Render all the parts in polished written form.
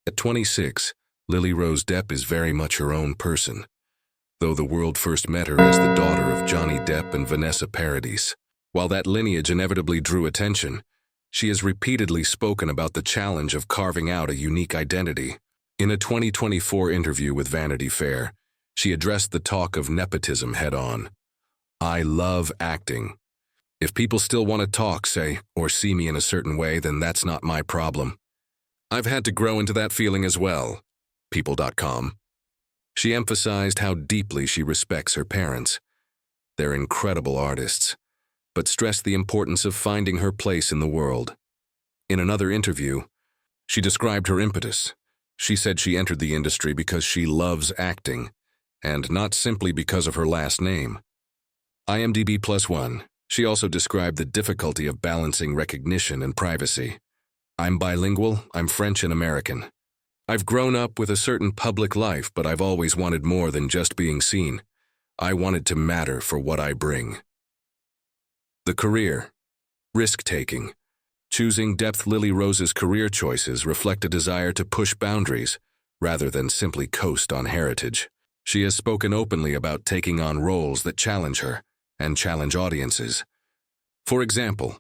At 26, Lily Rose Depp is very much her own person, though the world first met her as the daughter of Johnny Depp and Vanessa Paradis. While that lineage inevitably drew attention, she has repeatedly spoken about the challenge of carving out a unique identity. In a 2024 interview with Vanity Fair, she addressed the talk of nepotism head-on. "I love acting. If people still want to talk, say, or see me in a certain way, then that's not my problem. I've had to grow into that feeling as well." People.com. She emphasized how deeply she respects her parents. They're incredible artists, but stressed the importance of finding her place in the world. In another interview, she described her impetus. She said she entered the industry because she loves acting, and not simply because of her last name. IMDb +1. She also described the difficulty of balancing recognition and privacy. "I'm bilingual, I'm French and American. I've grown up with a certain public life, but I've always wanted more than just being seen. I wanted to matter for what I bring." The career. Risk-taking. Choosing Depp Lily Rose's career choices reflect a desire to push boundaries, rather than simply coast on heritage. She has spoken openly about taking on roles that challenge her, and challenge audiences. For example,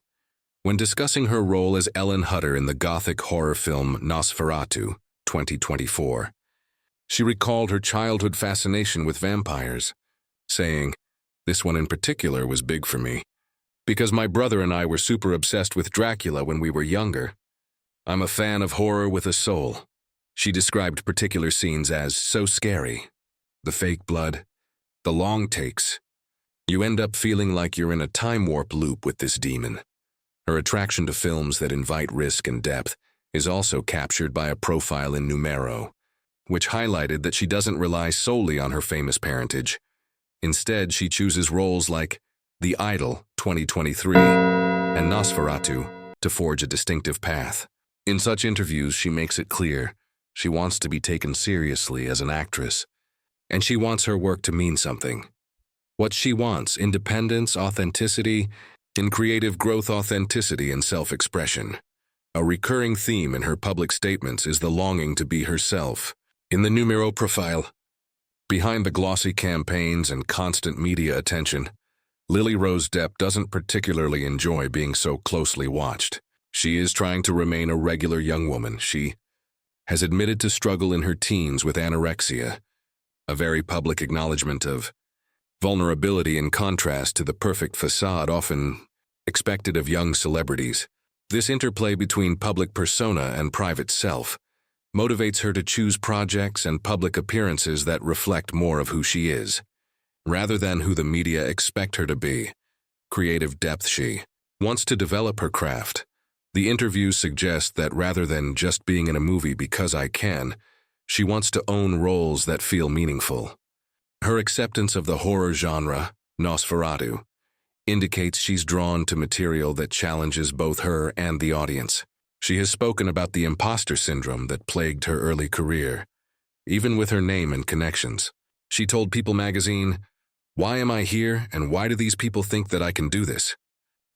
when discussing her role as Ellen Hutter in the gothic horror film Nosferatu, 2024, she recalled her childhood fascination with vampires, saying, "This one in particular was big for me, because my brother and I were super obsessed with Dracula when we were younger. I'm a fan of horror with a soul." She described particular scenes as so scary. The fake blood, the long takes. You end up feeling like you're in a time warp loop with this demon. Her attraction to films that invite risk and depth is also captured by a profile in Numero, which highlighted that she doesn't rely solely on her famous parentage. Instead, she chooses roles like The Idol, 2023, and Nosferatu to forge a distinctive path. In such interviews, she makes it clear she wants to be taken seriously as an actress, and she wants her work to mean something. What she wants: independence, authenticity, in creative growth, authenticity and self-expression. A recurring theme in her public statements is the longing to be herself. In the Numero profile, behind the glossy campaigns and constant media attention, Lily Rose Depp doesn't particularly enjoy being so closely watched. She is trying to remain a regular young woman. She has admitted to struggle in her teens with anorexia, a very public acknowledgement of vulnerability in contrast to the perfect facade often expected of young celebrities. This interplay between public persona and private self motivates her to choose projects and public appearances that reflect more of who she is, rather than who the media expect her to be. Creative depth. She wants to develop her craft. The interviews suggest that rather than just being in a movie because I can, she wants to own roles that feel meaningful. Her acceptance of the horror genre, Nosferatu, indicates she's drawn to material that challenges both her and the audience. She has spoken about the imposter syndrome that plagued her early career, even with her name and connections. She told People magazine, "Why am I here, and why do these people think that I can do this?"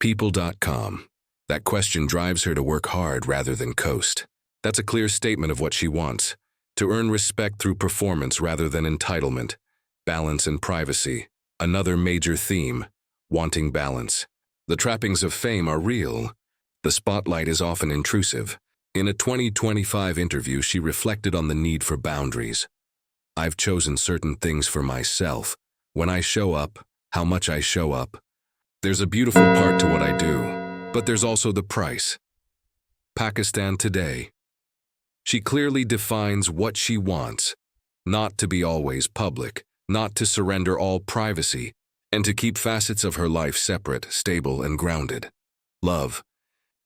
People.com. That question drives her to work hard rather than coast. That's a clear statement of what she wants: to earn respect through performance rather than entitlement. Balance and privacy. Another major theme: wanting balance. The trappings of fame are real. The spotlight is often intrusive. In a 2025 interview, she reflected on the need for boundaries. "I've chosen certain things for myself. When I show up, how much I show up. There's a beautiful part to what I do, but there's also the price." Pakistan Today. She clearly defines what she wants: not to be always public, not to surrender all privacy, and to keep facets of her life separate, stable, and grounded. Love.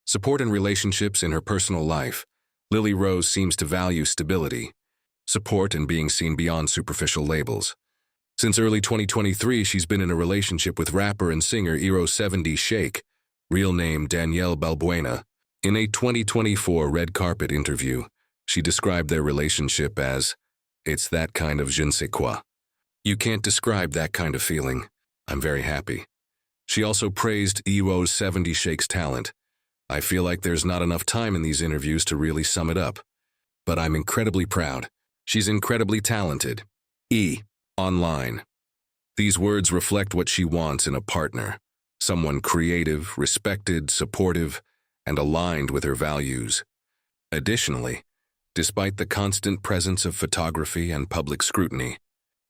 Support and relationships. In her personal life, Lily Rose seems to value stability, support, and being seen beyond superficial labels. Since early 2023, she's been in a relationship with rapper and singer Eero 70 Sheikh, real name Danielle Balbuena. In a 2024 red carpet interview, she described their relationship as, "It's that kind of je ne sais quoi. You can't describe that kind of feeling. I'm very happy." She also praised Eero 70 Sheikh's talent. "I feel like there's not enough time in these interviews to really sum it up. but I'm incredibly proud. She's incredibly talented. E. Online. These words reflect what she wants in a partner. Someone creative, respected, supportive, and aligned with her values. Additionally, despite the constant presence of photography and public scrutiny,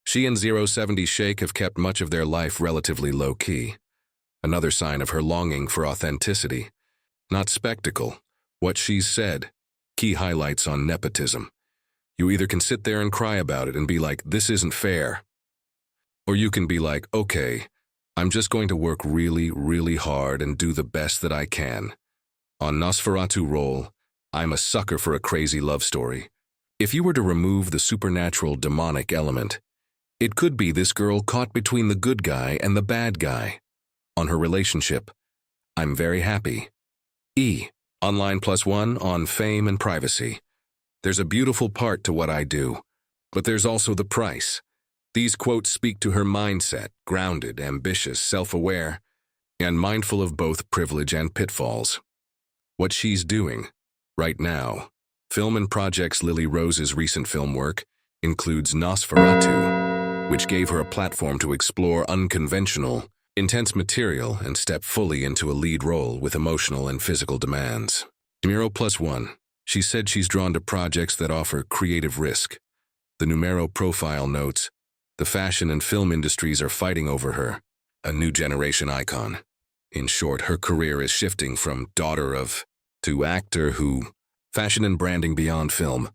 she and 070 Shake have kept much of their life relatively low-key. Another sign of her longing for authenticity. Not spectacle. What she's said. Key highlights on nepotism. You either can sit there and cry about it and be like, this isn't fair. Or you can be like, okay, I'm just going to work really, really hard and do the best that I can. On Nosferatu roll, I'm a sucker for a crazy love story. If you were to remove the supernatural demonic element, it could be this girl caught between the good guy and the bad guy. On her relationship, I'm very happy. E. Online +1 on fame and privacy. There's a beautiful part to what I do, but there's also the price. These quotes speak to her mindset, grounded, ambitious, self-aware, and mindful of both privilege and pitfalls. What she's doing, right now. Film and projects. Lily Rose's recent film work includes Nosferatu, which gave her a platform to explore unconventional, intense material and step fully into a lead role with emotional and physical demands. Numero +1. She said she's drawn to projects that offer creative risk. The Numero profile notes, the fashion and film industries are fighting over her, a new generation icon. In short, her career is shifting from daughter of to actor who, fashion and branding beyond film.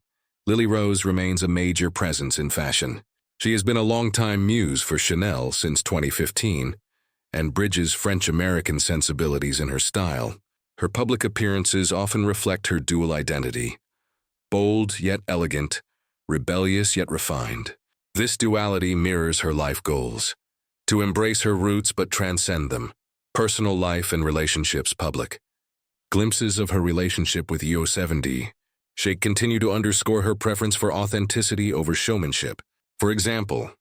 Lily Rose remains a major presence in fashion. She has been a longtime muse for Chanel since 2015 and bridges French-American sensibilities in her style. Her public appearances often reflect her dual identity, bold yet elegant, rebellious yet refined. This duality mirrors her life goals, to embrace her roots but transcend them, personal life and relationships public. Glimpses of her relationship with 070 Shake continue to underscore her preference for authenticity over showmanship. For example,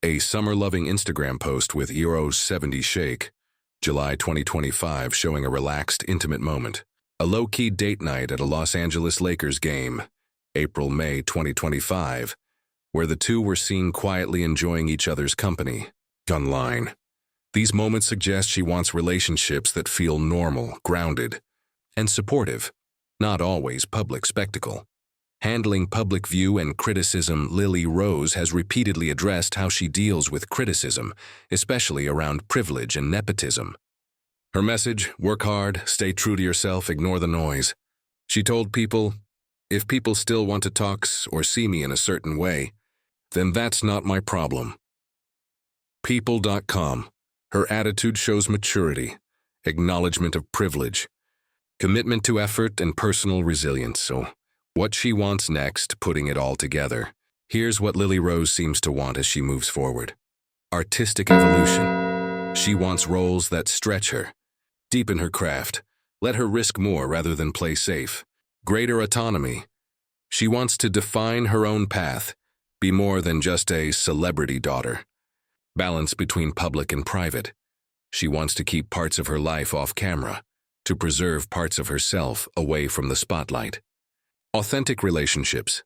a summer-loving Instagram post with 070 Shake, July 2025, showing a relaxed, intimate moment. A low-key date night at a Los Angeles Lakers game, April-May 2025, where the two were seen quietly enjoying each other's company. Online. These moments suggest she wants relationships that feel normal, grounded, and supportive, not always public spectacle. Handling public view and criticism. Lily Rose has repeatedly addressed how she deals with criticism, especially around privilege and nepotism. Her message, work hard, stay true to yourself, ignore the noise. She told people, if people still want to talk or see me in a certain way, then that's not my problem. People.com. Her attitude shows maturity, acknowledgement of privilege, commitment to effort and personal resilience. So, what she wants next, putting it all together. Here's what Lily Rose seems to want as she moves forward. Artistic evolution. She wants roles that stretch her, deepen her craft, let her risk more rather than play safe. Greater autonomy. She wants to define her own path, be more than just a celebrity daughter. Balance between public and private. She wants to keep parts of her life off camera, to preserve parts of herself away from the spotlight. Authentic relationships.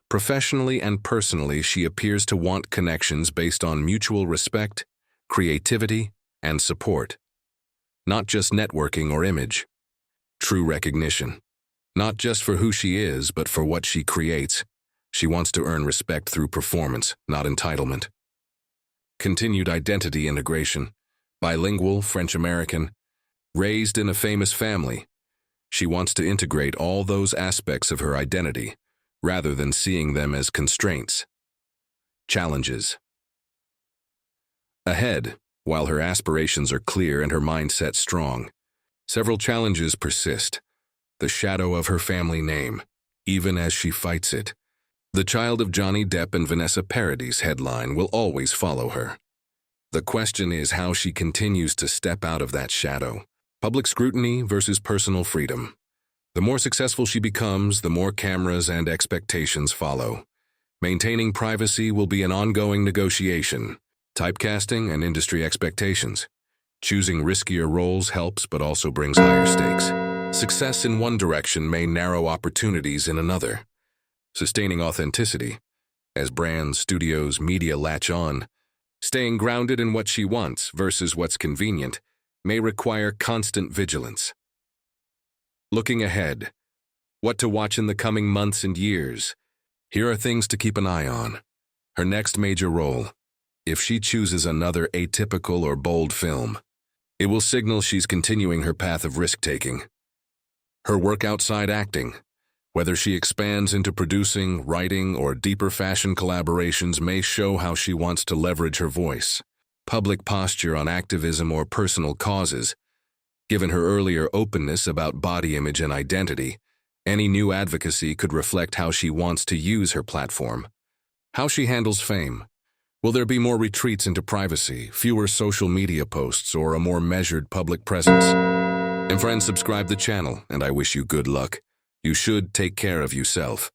Professionally and personally, she appears to want connections based on mutual respect, creativity, and support. Not just networking or image. True recognition. Not just for who she is, but for what she creates. She wants to earn respect through performance, not entitlement. Continued identity integration. Bilingual, French-American. Raised in a famous family. She wants to integrate all those aspects of her identity, rather than seeing them as constraints. Challenges. Ahead, while her aspirations are clear and her mindset strong, several challenges persist. The shadow of her family name, even as she fights it. The child of Johnny Depp and Vanessa Paradis headline will always follow her. The question is how she continues to step out of that shadow. Public scrutiny versus personal freedom. The more successful she becomes, the more cameras and expectations follow. Maintaining privacy will be an ongoing negotiation. Typecasting and industry expectations. Choosing riskier roles helps but also brings higher stakes. Success in one direction may narrow opportunities in another. sustaining authenticity. As brands, studios, media latch on, staying grounded in what she wants versus what's convenient may require constant vigilance. Looking ahead, what to watch in the coming months and years. Here are things to keep an eye on. Her next major role. If she chooses another atypical or bold film, it will signal she's continuing her path of risk-taking. Her work outside acting, whether she expands into producing, writing, or deeper fashion collaborations, may show how she wants to leverage her voice. Public posture on activism or personal causes. Given her earlier openness about body image and identity, any new advocacy could reflect how she wants to use her platform. How she handles fame. Will there be more retreats into privacy, fewer social media posts, or a more measured public presence? And friends, subscribe the channel, and I wish you good luck. You should take care of yourself.